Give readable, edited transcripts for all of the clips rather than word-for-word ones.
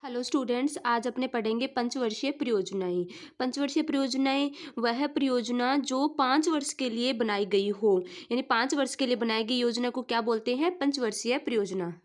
Hello students, आज अपने पढ़ेंगे पंचवर्षीय परियोजनाएं। पंचवर्षीय परियोजनाएं वह परियोजना जो 5 वर्ष के लिए बनाई गई हो, यानी 5 वर्ष के लिए बनाई गई योजना को क्या बोलते हैं? पंचवर्षीय परियोजना।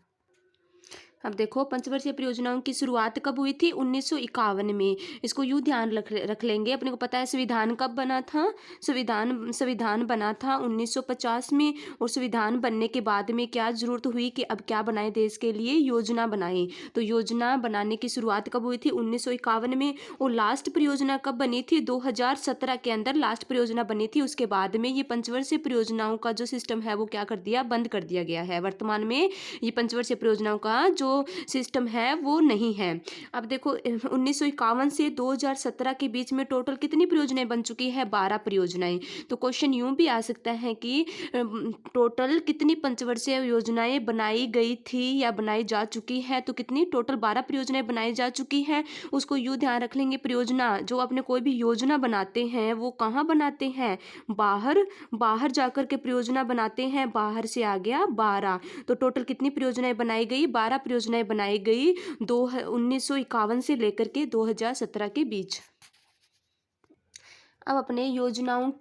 अब देखो, पंचवर्षीय परियोजनाओं की शुरुआत कब हुई थी? 1951 में। इसको यूँ ध्यान रख लेंगे। अपने को पता है संविधान कब बना था? संविधान बना था 1950 में। और संविधान बनने के बाद में क्या जरूरत हुई कि अब क्या बनाए देश के लिए? योजना बनाए। तो योजना बनाने की शुरुआत कब हुई थी? 1951 में। और लास्ट परियोजना कब बनी थी? 2017 के अंदर लास्ट परियोजना बनी थी। उसके बाद में ये पंचवर्षीय परियोजनाओं का जो सिस्टम है वो क्या कर दिया? बंद कर दिया गया है। वर्तमान में ये पंचवर्षीय परियोजनाओं का जो सिस्टम है वो नहीं है। अब देखो, 1951 से 2017 के बीच में टोटल कितनी परियोजनाएं बन चुकी है? 12 परियोजनाएं। तो क्वेश्चन यूं भी आ सकता है कि टोटल कितनी पंचवर्षीय योजनाएं बनाई गई थी या बनाई जा चुकी है? तो कितनी? टोटल 12 परियोजनाएं बनाई जा चुकी है। उसको यूं ध्यान रख लेंगे। परियोजना, जो अपने कोई भी योजना बनाते हैं वो कहाँ बनाते हैं? बाहर बाहर जाकर के परियोजना बनाते हैं। बाहर से आ गया 12। तो टोटल कितनी परियोजनाएं बनाई गई? 12 परियोजनाएं बनाई गई 1951 से लेकर के 2017 के बीच। अब अपने योजनाओं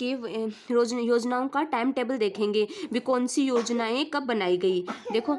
का टाइम टेबल देखेंगे भी कौन सी योजनाएं कब बनाई गई। देखो,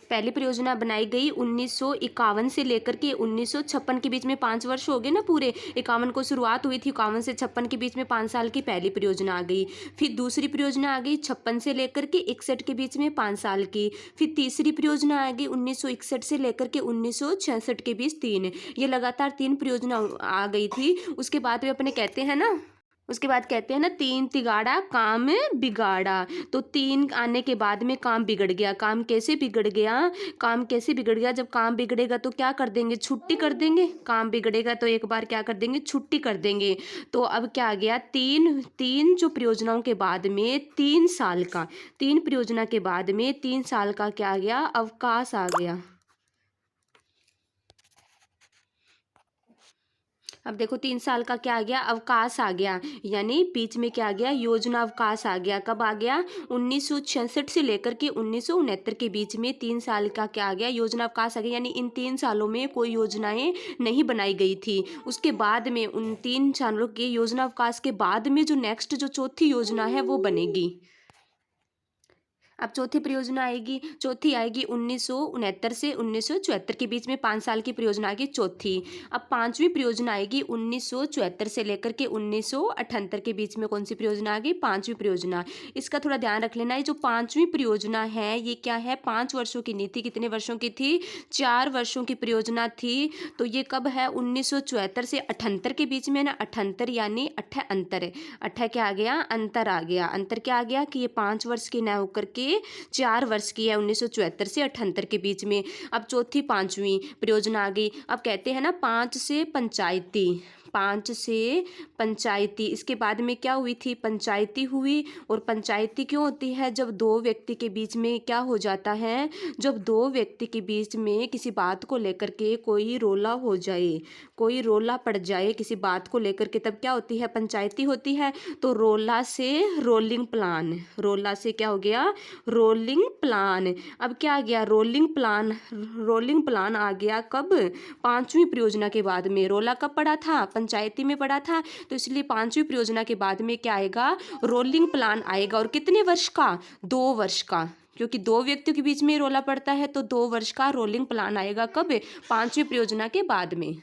पहली परियोजना बनाई गई 1951 से लेकर के 1956 के बीच में। 5 वर्ष हो गए ना पूरे। 51 को शुरुआत हुई थी, 51 से 56 के बीच में 5 साल की पहली परियोजना आ गई। फिर दूसरी परियोजना आ गई 56 से लेकर के 61 के बीच में 5 साल की। फिर तीसरी परियोजना आ गई 1961 से लेकर के 1966 के बीच 3। ये लगातार 3 परियोजना आ गई थी। उसके बाद भी अपने कहते हैं ना, उसके बाद कहते हैं ना, 3 तिगाड़ा काम बिगाड़ा। तो 3 आने के बाद में काम बिगड़ गया। काम कैसे बिगड़ गया? काम कैसे बिगड़ गया? जब काम बिगड़ेगा तो क्या कर देंगे? छुट्टी कर देंगे। काम बिगड़ेगा तो एक बार क्या कर देंगे? छुट्टी कर देंगे। तो अब क्या आ गया? तीन तीन जो परियोजनाओं के बाद में 3 साल का, 3 परियोजना के बाद में 3 साल का क्या आ गया? अवकाश आ गया। अब देखो, 3 साल का क्या आ गया? अवकाश आ गया। यानी बीच में क्या आ गया? योजना अवकाश आ गया। कब आ गया? 1966 से लेकर के 1969 के बीच में 3 साल का क्या आ गया? योजना अवकाश आ गया। यानी इन 3 सालों में कोई योजनाएं नहीं बनाई गई थी। उसके बाद में उन 3 सालों के योजना अवकाश के बाद में जो नेक्स्ट जो चौथी योजना है वो बनेगी। अब चौथी परियोजना आएगी, चौथी आएगी 1969 से 1974 के बीच में। 5 साल की परियोजना आएगी चौथी। अब पांचवी परियोजना आएगी 1974 से लेकर के 1978 के बीच में। कौन सी परियोजना आ गई? पांचवी परियोजना। इसका थोड़ा ध्यान रख लेना। ये जो पांचवी परियोजना है ये क्या है? 5 वर्षों की नीति। कितने वर्षों की थी? 4 वर्षों की परियोजना थी। तो ये कब है? 1974 से 78 के बीच में ना। 78 यानी अंतर है। क्या आ गया? अंतर आ गया। अंतर क्या आ गया कि ये 5 वर्ष की न होकर के 4 वर्ष की है, 1974 से 78 के बीच में। अब चौथी पांचवी परियोजना आ गई। अब कहते हैं ना, 5 से पंचायती, 5 से पंचायती। इसके बाद में क्या हुई थी? पंचायती हुई। और पंचायती क्यों होती है? जब 2 व्यक्ति के बीच में क्या हो जाता है? जब 2 व्यक्ति के बीच में किसी बात को लेकर के कोई रोला हो जाए, कोई रोला पड़ जाए किसी बात को लेकर के, तब क्या होती है? पंचायती होती है। तो रोला से रोलिंग प्लान, रोला से क्या हो गया? Rolling plan. अब क्या आ गया? Rolling plan. रोलिंग प्लान आ गया कब? पांचवी परियोजना के बाद में। रोला कब पड़ा था? पंचायती में पड़ा था। तो इसलिए पांचवी परियोजना के बाद में क्या आएगा? रोलिंग प्लान आएगा। और कितने वर्ष का? 2 वर्ष का। क्योंकि 2 व्यक्तियों के बीच में रोला पड़ता है तो 2 वर्ष का रोलिंग प्लान आएगा। कब? पांचवी परियोजना के बाद में।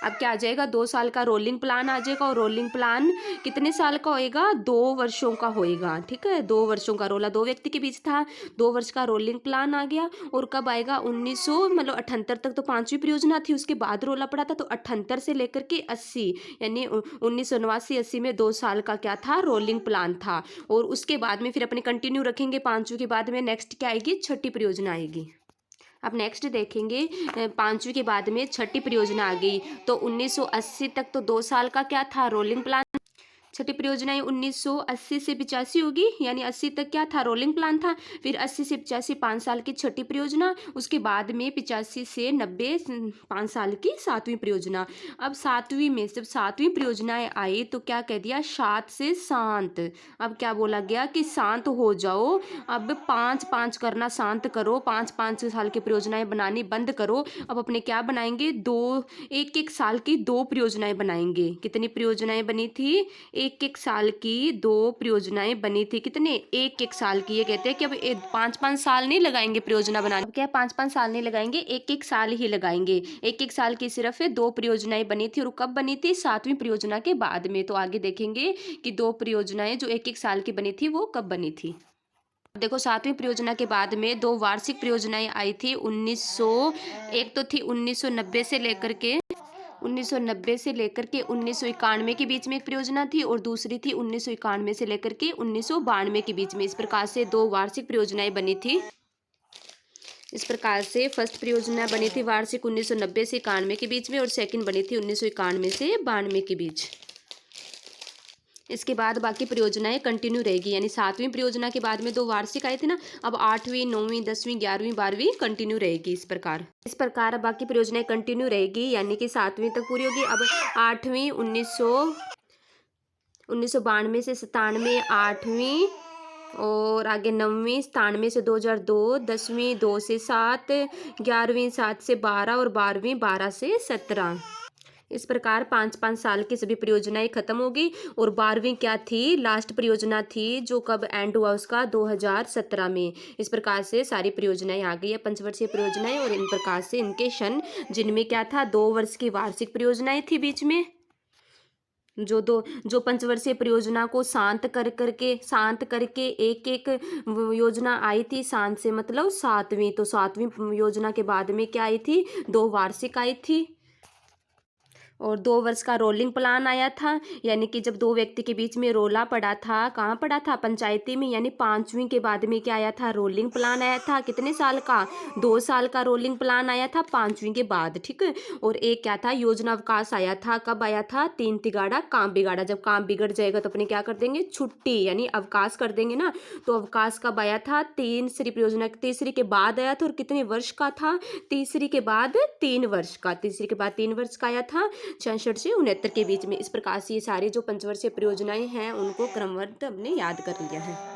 अब क्या आ जाएगा? 2 साल का रोलिंग प्लान आ जाएगा। और रोलिंग प्लान कितने साल का होएगा? 2 वर्षों का होएगा। ठीक है, 2 वर्षों का। रोला 2 व्यक्ति के बीच था, 2 वर्ष का रोलिंग प्लान आ गया। और कब आएगा? 1978 तक तो पांचवी परियोजना थी। उसके बाद रोला पड़ा था। तो 78 से लेकर के 80, यानी 1989-80 में 2 साल का क्या था? रोलिंग प्लान था। और उसके बाद में फिर अपने कंटिन्यू रखेंगे। पांचवी के बाद में नेक्स्ट क्या आएगी? छठी परियोजना आएगी। अब नेक्स्ट देखेंगे, पांचवी के बाद में छठी परियोजना आ गई। तो 1980 तक तो 2 साल का क्या था? Rolling plan. छठी परियोजनाएं 1980 से 85 होगी, यानी 80 तक क्या था, रोलिंग प्लान था। फिर 80 से 85 5 साल की छठी परियोजना, उसके बाद में 85 से 90 5 साल की सातवीं परियोजना। अब सातवीं में जब सातवीं परियोजनाएं आई तो क्या कह दिया, शांत से शांत। अब क्या बोला गया कि शांत हो जाओ, अब 5-5 करना शांत करो, 5-5 साल की परियोजनाएं बनानी बंद करो। अब अपने क्या बनाएंगे, 1-1 साल की 2 परियोजनाएं बनाएंगे। कितनी परियोजनाएं बनी थी, 1-1 साल की 2 परियोजनाएं बनी थी। कितने, 1-1 साल की। ये कहते हैं कि अब 5-5 साल नहीं लगाएंगे परियोजना बनाने, अब क्या 5-5 साल नहीं लगाएंगे, 1-1 साल ही लगाएंगे। 1-1 साल की सिर्फ 2 परियोजनाएं बनी थी, और कब बनी थी, सातवीं परियोजना के बाद में। तो आगे देखेंगे कि 2 परियोजनाएं जो 1-1 साल की बनी थी वो कब बनी थी। देखो सातवीं परियोजना के बाद में 2 वार्षिक परियोजनाएं आई थी। एक तो थी 1990 से लेकर के 1991 के बीच में एक परियोजना थी, और दूसरी थी 1991 से लेकर के 1992 के बीच में। इस प्रकार से 2 वार्षिक परियोजनाएं बनी थी। इस प्रकार से फर्स्ट परियोजना बनी थी वार्षिक 1990 से 91 के बीच में, और सेकंड बनी थी 1991 से 92 के बीच। इसके बाद बाकी परियोजनाएं कंटिन्यू रहेगी, यानी सातवीं परियोजना के बाद में 2 वार्षिक आए थे ना, अब 8वीं 9वीं 10वीं 11वीं 12वीं कंटिन्यू रहेगी। इस प्रकार अब बाकी परियोजनाएं कंटिन्यू रहेगी, यानी कि 7वीं तक पूरी होगी। अब 8वीं 1992 से 97 8वीं, और आगे 9वीं 97 से 2002, 10वीं 2 से 7, 11वीं 7 से 12, और 12वीं 12 से 17। इस प्रकार 5-5 साल की सभी परियोजनाएं खत्म होगी। और 12वीं क्या थी, लास्ट परियोजना थी, जो कब एंड हुआ उसका, 2017 में। इस प्रकार से सारी परियोजनाएं आ गई है, पंचवर्षीय परियोजनाएं। और इन प्रकार से इनके क्षण, जिनमें क्या था, 2 वर्ष की वार्षिक परियोजनाएं थी बीच में, जो पंचवर्षीय परियोजना को शांत करके एक एक योजना आई थी। शांत से मतलब सातवीं, तो सातवीं योजना के बाद में क्या आई थी, 2 वार्षिक आई थी, और 2 वर्ष का रोलिंग प्लान आया था। यानी कि जब 2 व्यक्ति के बीच में रोला पड़ा था, कहाँ पड़ा था, पंचायती में, यानी 5वीं के बाद में क्या आया था, रोलिंग प्लान आया था। कितने साल का, 2 साल का रोलिंग प्लान आया था 5वीं के बाद, ठीक है। और एक क्या था, योजना अवकाश आया था। कब आया था, 3 तिगाड़ा काम बिगाड़ा। जब काम बिगड़ जाएगा तो अपने क्या कर देंगे, छुट्टी, यानी अवकाश कर देंगे ना। तो अवकाश कब आया था, तीसरी परियोजना, तीसरी के बाद आया था। और कितने वर्ष का था, तीसरी के बाद 3 वर्ष का, तीसरी के बाद 3 वर्ष का आया था, 66 से 69 के बीच में। इस प्रकार से ये सारी जो पंचवर्षीय परियोजनाएं हैं उनको क्रमबद्ध हमने याद कर लिया है।